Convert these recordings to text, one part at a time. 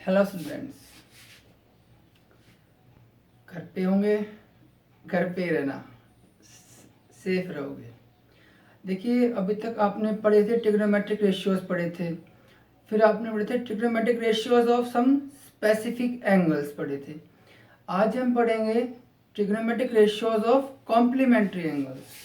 Hello students, घर पे होंगे, घर पे रहना, सेफ रहोगे। देखिए, अभी तक आपने पढ़े थे ट्रिग्नोमेट्रिक रेशियोज पढ़े थे, फिर आपने पढ़े थे trigonometric ratios of some specific angles पढ़े थे। आज हम पढ़ेंगे trigonometric ratios of complementary angles.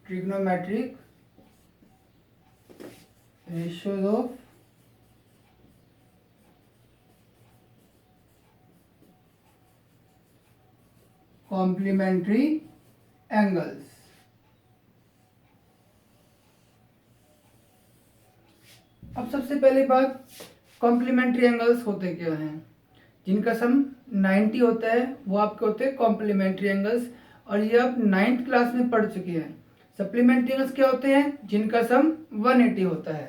Trigonometric ratios of complementary angles. अब सबसे पहली बात, कॉम्प्लीमेंट्री एंगल्स होते क्या हैं? जिनका सम 90 होता है वो आपके होते हैं कॉम्प्लीमेंट्री एंगल्स, और ये आप 9th क्लास में पढ़ चुके हैं। सप्लीमेंट्री एंगल्स क्या होते हैं? जिनका सम 180 होता है।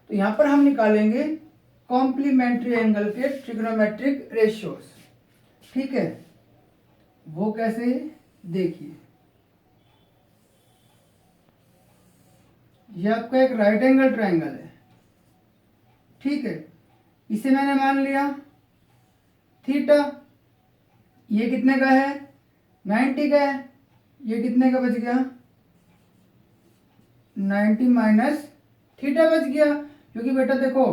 तो यहाँ पर हम निकालेंगे कॉम्प्लीमेंट्री एंगल के ट्रिग्नोमेट्रिक रेशियोज। ठीक है, वो कैसे, देखिए। ये आपका एक राइट एंगल ट्रायंगल है। ठीक है, इसे मैंने मान लिया थीटा। ये कितने का है? 90 का है। ये कितने का बच गया? 90 माइनस थीटा बच गया। क्योंकि बेटा देखो,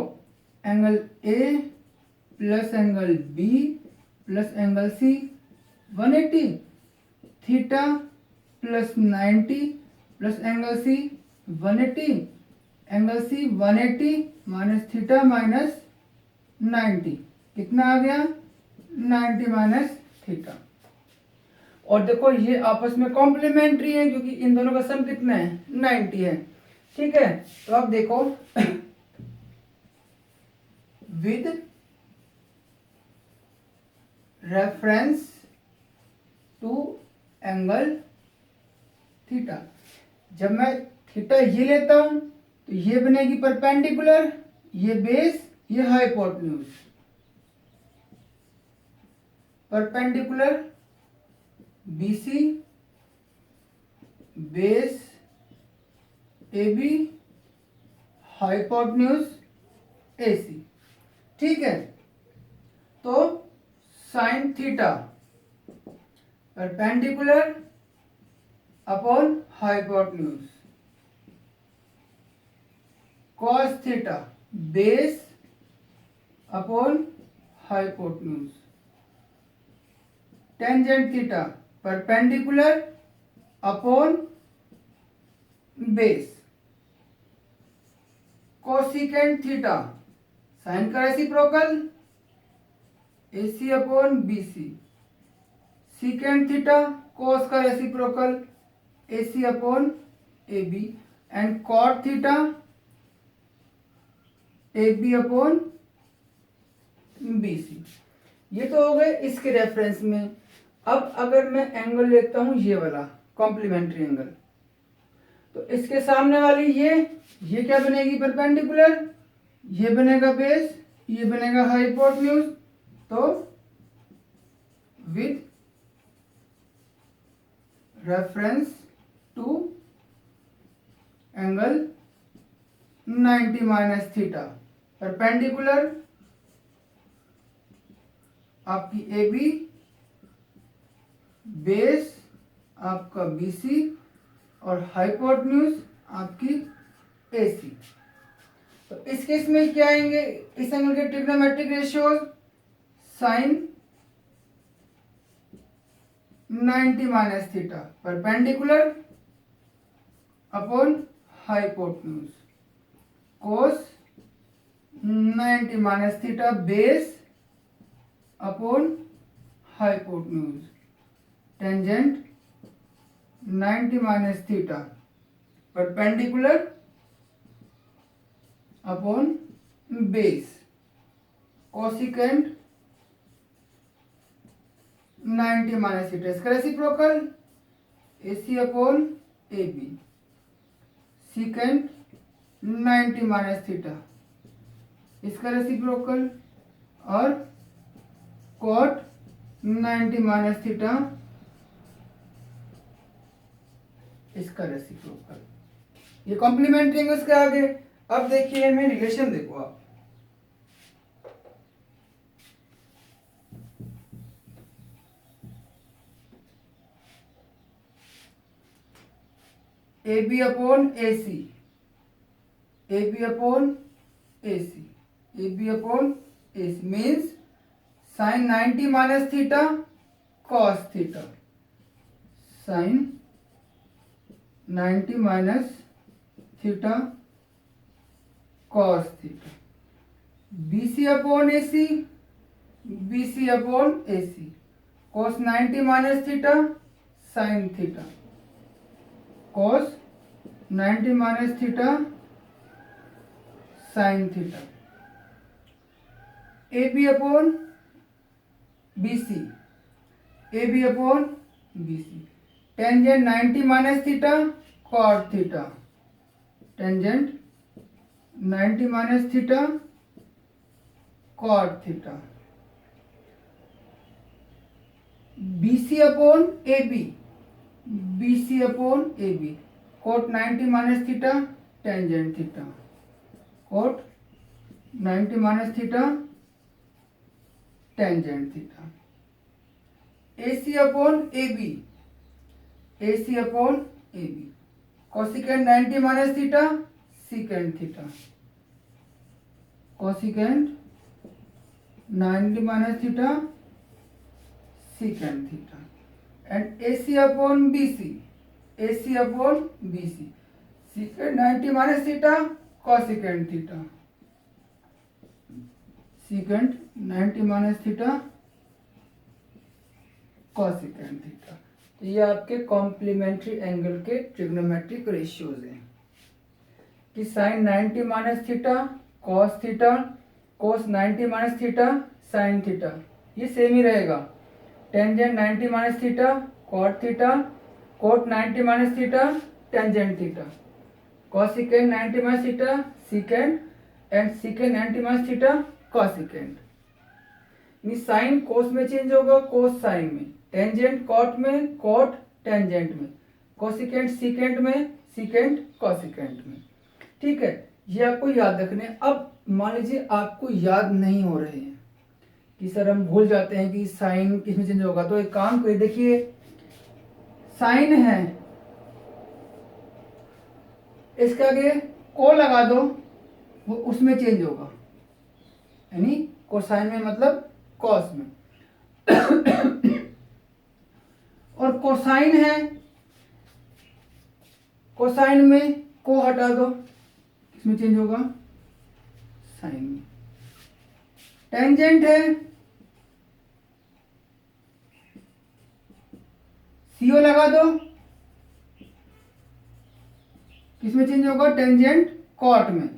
angle A plus angle B plus angle C 180, theta plus 90 plus angle C 180, angle C 180 minus theta minus 90, कितना आ गया? 90 माइनस थीटा। और देखो, ये आपस में कॉम्प्लीमेंट्री है क्योंकि इन दोनों का सम कितना है? 90 है। ठीक है, तो आप देखो with reference to angle theta, जब मैं थीटा ये लेता हूं तो ये बनेगी परपेंडिकुलर, ये बेस, ये hypotenuse. Perpendicular BC, base AB, hypotenuse AC। ठीक है, तो sine theta perpendicular upon hypotenuse, cos theta base upon hypotenuse, tangent theta perpendicular upon base, cosecant theta sine का reciprocal AC upon BC, secant theta cos का reciprocal AC upon AB, and cot theta AB upon BC। ये तो हो गए इसके reference में। अब अगर मैं एंगल लेता हूं ये वाला कॉम्प्लीमेंट्री एंगल, तो इसके सामने वाली ये क्या बनेगी? परपेंडिकुलर, ये बनेगा बेस, ये बनेगा हाइपोटेन्यूज। तो with reference to angle 90 minus theta, perpendicular आपकी AB, बेस आपका BC और हाइपोटेन्यूज आपकी AC। तो इस केस में क्या आएंगे इस एंगल के trigonometric ratios? Sine 90 minus theta perpendicular upon hypotenuse, cos 90 minus theta base upon hypotenuse, tangent 90 minus theta perpendicular upon base, cosecant 90 minus theta, इसका reciprocal AC upon AB, secant 90 minus theta, इसका reciprocal, और cot 90 minus theta इसका reciprocal. ये complementary angles के आगे। अब देखिए इनमें रिलेशन देखो आप, A B upon A C, A B upon A C, A B upon A C means sine 90 minus theta cos theta, sine 90 minus theta cos theta, B C upon A C, B C upon A C, cos 90 minus theta sine theta, cos 90 minus theta sine theta, A B upon B C, A B upon B C, tangent 90 minus theta cot theta, tangent 90 minus theta cot theta, B C upon A B, B C upon A B, cot 90 minus theta tangent theta, cot 90 minus theta tangent theta, A C upon A B, A C upon A B, cosecant 90 minus theta secant theta, cosecant 90 minus theta secant theta, and AC upon BC, AC upon BC, secant 90 minus theta cosecant theta, secant 90 minus theta cosecant theta। तो ये आपके complementary angle के trigonometric ratios हैं कि sine 90 minus theta cos theta, cos 90 minus theta sine theta, ये same ही रहेगा। Tangent 90 minus theta cot theta, cot 90 minus theta tangent theta, cosecant 90 minus theta secant, and secant 90 minus theta cosecant. Sine cos में change होगा, cos sine में, tangent cot में, cot tangent में, cosecant secant में, secant cosecant में। ठीक है, ये आपको याद रखने। अब मान लीजिए आपको याद नहीं हो रहे हैं कि सर हम भूल जाते हैं कि साइन किस में चेंज होगा, तो एक काम करिए, देखिए साइन है, इसके आगे को लगा दो, वो उसमें चेंज होगा, यानी कोसाइन में मतलब कॉस में। और कोसाइन है, कोसाइन में को हटा दो, किसमें चेंज होगा, साइन में। टेंजेंट है, सीओ लगा दो, किसमें चेंज होगा, टेंजेंट कॉट में।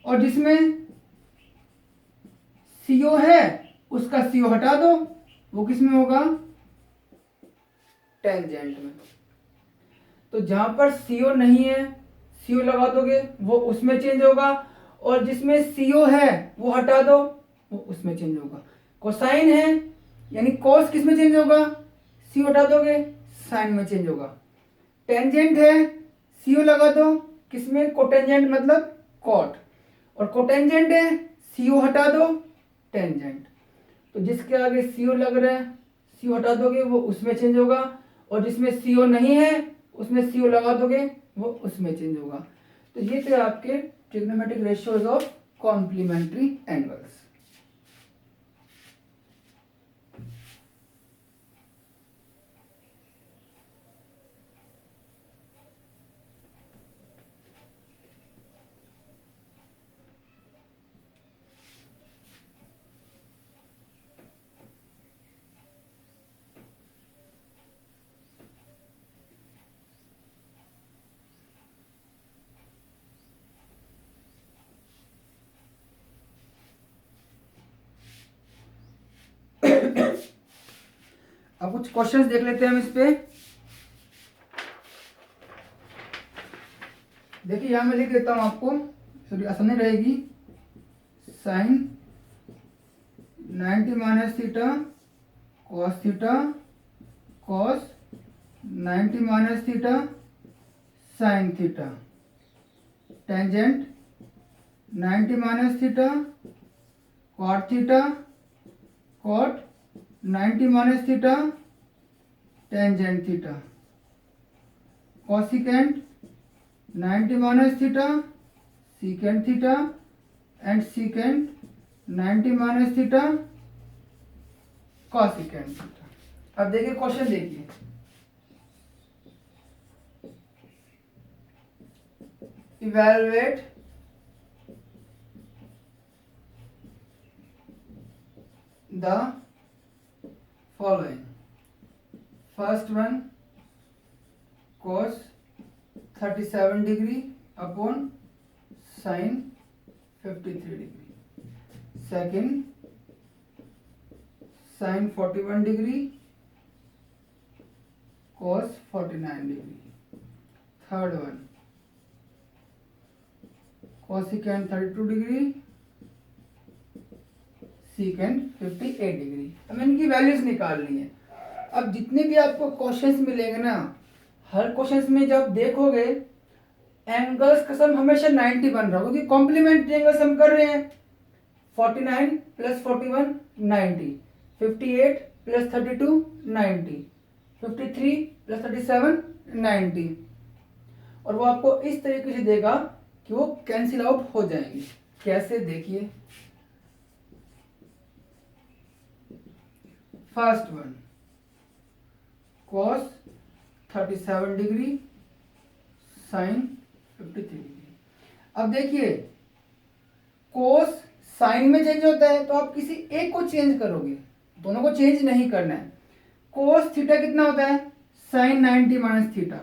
और जिसमें सीओ है उसका सीओ हटा दो, वो किसमें होगा, टेंजेंट में। तो जहां पर सीओ नहीं है, सीओ लगा दोगे, वो उसमें चेंज होगा, और जिसमें सीओ है वो हटा दो, वो उसमें चेंज होगा। कोसाइन है, यानी कोस किसमें चेंज होगा, सीओ हटा दोगे, साइन में चेंज होगा। टेंजेंट है, सीओ लगा दो, किसमें, कोटेंजेंट मतलब कॉट, और कोटेंजेंट है, सीओ हटा दो, टेंजेंट। तो जिसके आगे सीओ लग रहा है, सीओ हटा दोगे, वो उसमें चेंज होगा, और जिसमें सीओ नहीं है उसमें सीओ लगा दोगे, वो उसमें चेंज होगा। तो ये थे आपके trigonometric ratios of complementary angles. अब कुछ क्वेश्चंस देख लेते हैं हम इस पे। देखिए यहां मैं लिख देता हूं आपको, थोड़ी आसानी रहेगी। Sine 90 minus theta cos theta, cos 90 minus theta sine theta, tangent 90 minus theta, cot theta, cot 90 minus theta, tangent theta, cosecant 90 minus theta, secant theta and secant 90 minus theta, cosecant theta. अब देखिए question देखिए, evaluate the following. First one, cos 37 degree upon sin 53 degree. Second, sin 41 degree cos 49 degree. Third one, cosecant 32 degree secant 58 degree. हमें इनकी values निकालनी है। अब जितने भी आपको क्वेश्चंस मिलेंगे ना, हर क्वेश्चंस में जब देखोगे एंगल्स का सम हमेशा 90 बन रहा होगा, क्योंकि कॉम्प्लीमेंट्री एंगल्स हम कर रहे हैं। 49 प्लस 41 90, 58 प्लस 32 90, 53 प्लस 37 90, और वो आपको इस तरीके से देगा कि वो कैंसिल आउट हो जाएंगे। कैसे, देखिए। First one, cos 37 degree sine 53 degree. अब देखिए cos साइन में चेंज होता है, तो आप किसी एक को चेंज करोगे, दोनों को चेंज नहीं करना है। cos थीटा कितना होता है, साइन 90 माइनस थीटा।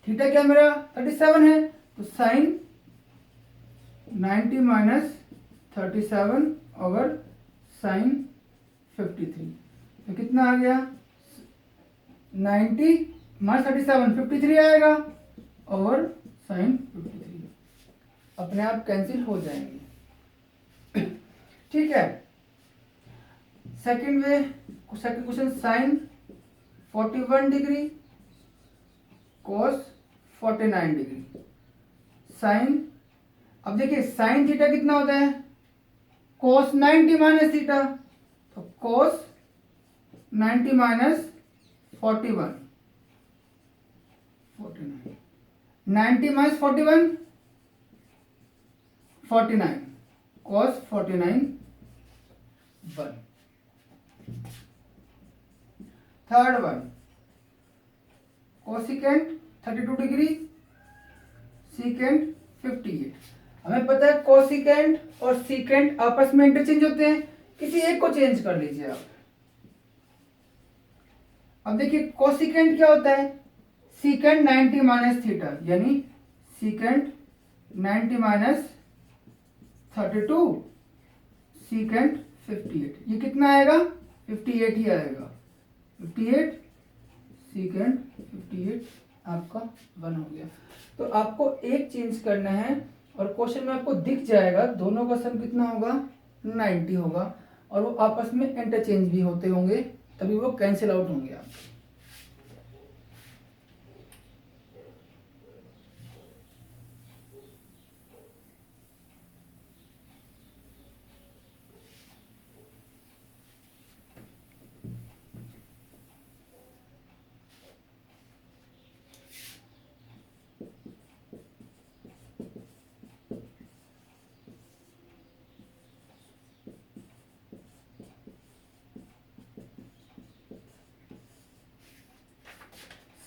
थीटा क्या मेरा 37 है, तो साइन 90 माइनस 37 ओवर साइन 53, तो कितना आ गया 90 माइनस 37 53 आएगा ओवर साइन 53, अपने आप कैंसिल हो जाएंगे। ठीक है। Second question, sine 41 degree cos 49 degree. Sine, अब देखिए साइन थीटा कितना होता है, कॉस 90 माइनस थीटा, तो cos 90 minus 41, 90 minus 41 49, cos 49 1। Third one, cosecant 32 degree secant 58। हमें पता है कोसिकेंट और सीकेंट आपस में इंटरचेंज होते हैं, किसी एक को चेंज कर लीजिए आप। अब देखिए कोसिकेंट क्या होता है, सीकेंट 90 माइनस थीटा, यानी सीकेंट 90 माइनस 32 सीकेंट 58। ये कितना आएगा 58 ही आएगा, 58 सीकेंट 58 आपका 1 हो गया। तो आपको एक चेंज करना है और क्वेश्चन में आपको दिख जाएगा दोनों का सम कितना होगा 90 होगा, और वो आपस में इंटरचेंज भी होते होंगे, तभी वो कैंसिल आउट होंगे आप।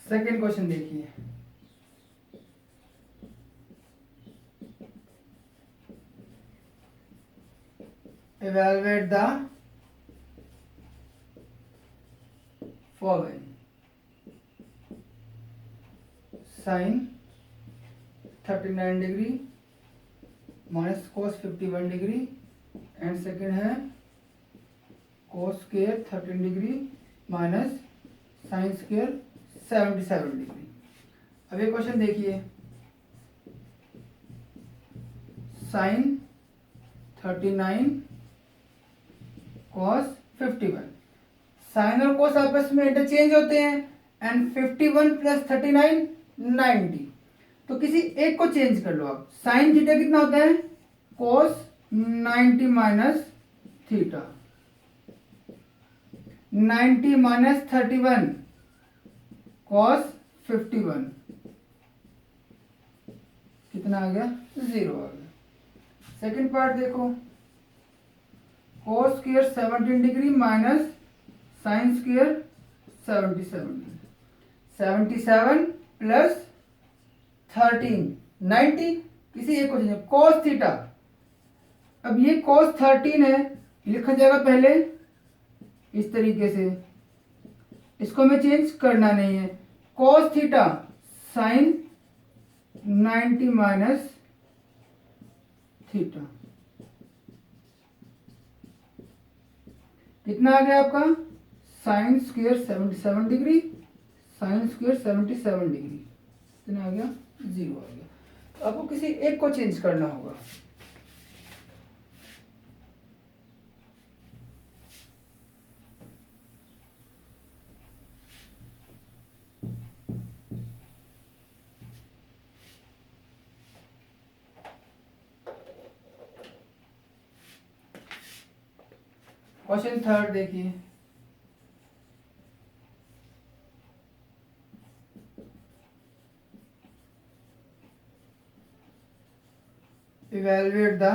सेकेंड क्वेश्चन देखिए, evaluate the following. Sin 39 degree minus cos 51 degree, and second है cos square 13 degree minus sine square 77 degree. अब ये क्वेश्चन देखिए, साइन 39 cos 51, साइन और cos आपस में इंटरचेंज होते हैं, एंड 51 प्लस 39 90। तो किसी एक को चेंज कर लो आप। साइन थीटा कितना होता है, कोस 90 माइनस थीटा, 90 माइनस 31 कॉस 51, कितना आ गया, 0 आ गया। सेकंड पार्ट देखो, cos square 17 degree minus sine square 77 plus 13 90, किसी एक को चेंज, कोस थीटा, अब ये कोस 13 है, लिखा जाएगा पहले इस तरीके से, इसको हमें चेंज करना नहीं है। Cos theta sine 90 minus theta, कितना आ गया आपका, sine square 77 degree, sine square 77 degree, कितना आ गया, 0 आ गया। तो आपको किसी एक को चेंज करना होगा। क्वेश्चन थर्ड देखिए, evaluate the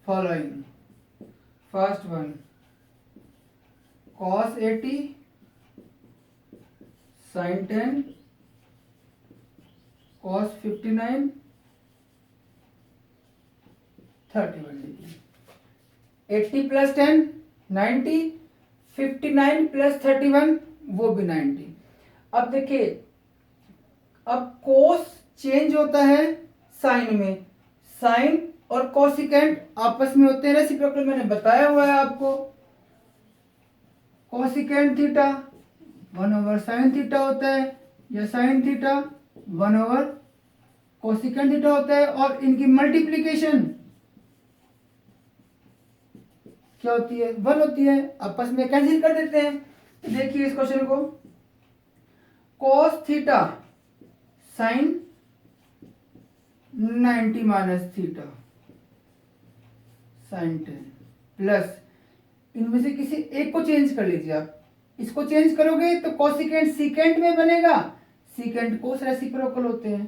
following. First one, cos 80 sin 10 cos 59 31 degree, 80 plus 10 90, 59 plus 31 वो भी 90। अब देखिए, अब कोस चेंज होता है साइन में, साइन और कोसिकेंट आपस में होते हैं रेसिप्रोकल, मैंने बताया हुआ है आपको। कोसिकेंट थीटा 1/sin थीटा होता है, या साइन थीटा 1/कोसिकेंट थीटा होता है, और इनकी मल्टीप्लीकेशन क्या होती है, 1 होती है, आपस में कैंसिल कर देते हैं। तो देखिए इस क्वेश्चन को, cos theta sine 90 minus theta sign 10 plus, इनमें से किसी एक को चेंज कर लीजिए आप। इसको चेंज करोगे तो कोसिकेंट सीकेंट में बनेगा, सीकेंट कोस रेसिप्रोकल होते हैं,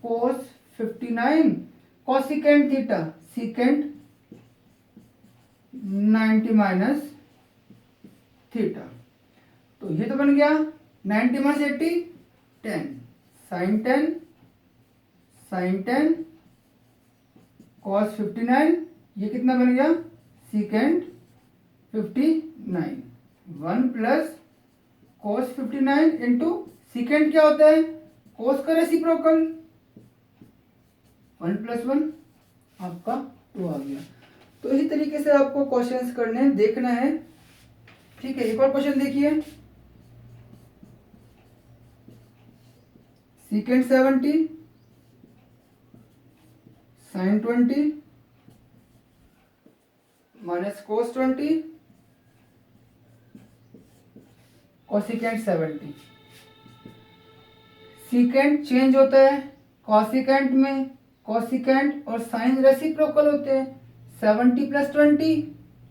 कोस 59 cosecant theta secant 90 minus theta, तो ये तो बन गया 90 माइनस 80 10 साइन 10 साइन 10 कॉस 59, ये कितना बन गया, secant 59, 1 plus cos 59 into secant क्या होता है, कोस का रेसिप्रोकल, 1 प्लस 1 आपका 2 आ गया। तो इसी तरीके से आपको क्वेश्चंस करने देखना है। ठीक है, एक और क्वेश्चन देखिए, secant 70 sine 20 minus cos 20 cosecant 70। Secant change होता है कोसिकेंट में, कोसिकेंट और साइन रेसिप्रोकल होते हैं, 70 प्लस 20,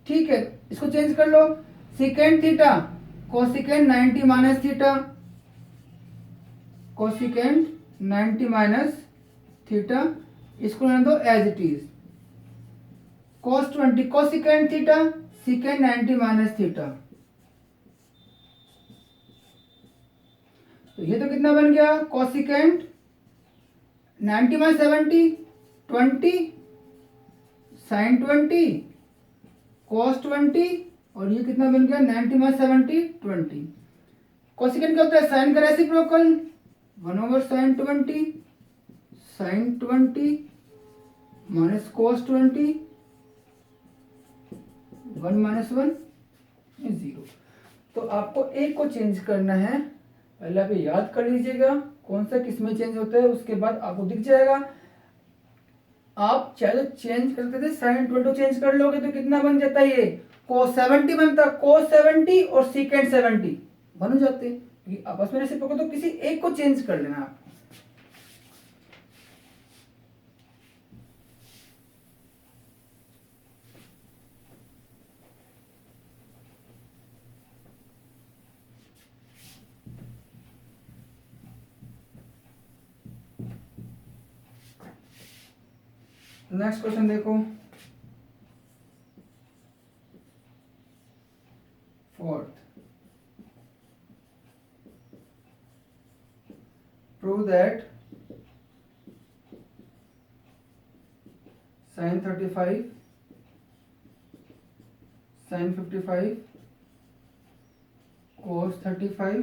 ठीक है, इसको चेंज कर लो, secant theta cosecant 90 minus theta, cosecant 90 minus theta, इसको रहने दो as it is, cos 20 cosecant theta secant 90 minus theta, तो ये तो कितना बन गया, कोसिकेंट 90 माइनस 70 20 साइन 20 cos 20, और ये कितना बन गया 90 माइनस 70 20। कोसिकेंट क्या होता है, साइन का reciprocal, 1/sin 20 sine 20 minus cos 20, 1 minus 1 0। तो आपको एक को चेंज करना है, पहले आप याद कर लीजिएगा कौन सा किस में चेंज होता है, उसके बाद आपको दिख जाएगा। आप चाहे तो चेंज करते थे, साइन 20 चेंज कर लोगे तो कितना बन जाता है, ये cos 70 बनता, cos 70 और सीकेंट 70 बन जाते, क्योंकि आपस में रेसिप्रोकल तो किसी एक को चेंज कर लेना आप। नेक्स्ट क्वेश्चन देखो, fourth, prove that sin 35 sin 55 cos 35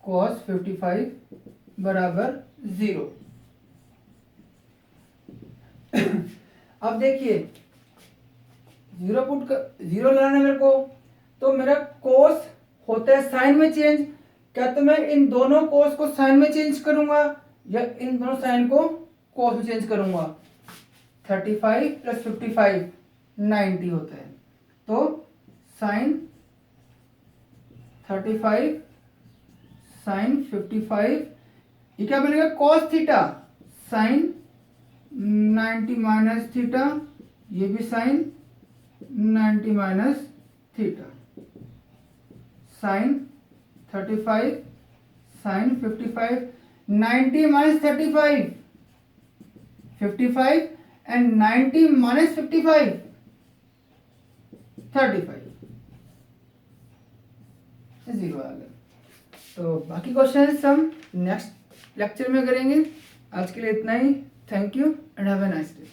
cos 55 बराबर 0। अब देखिए जीरो लाना है मेरे को, तो मेरा कोस होता है साइन में चेंज। क्या तो मैं इन दोनों कोस को साइन में चेंज करूंगा या इन दोनों साइन को कोस में चेंज करूंगा? 35 प्लस 55 90 होता है, तो साइन 35 साइन 55 ये क्या बनेगा? Cos theta sine 90 minus theta, ये भी sine 90 minus theta, sine 35 sine 55 90 minus 35 55 and 90 minus 55 35 0 आ गया। तो बाकी क्वेश्चन हम नेक्स्ट लेक्चर में करेंगे। आज के लिए इतना ही। Thank you and have a nice day.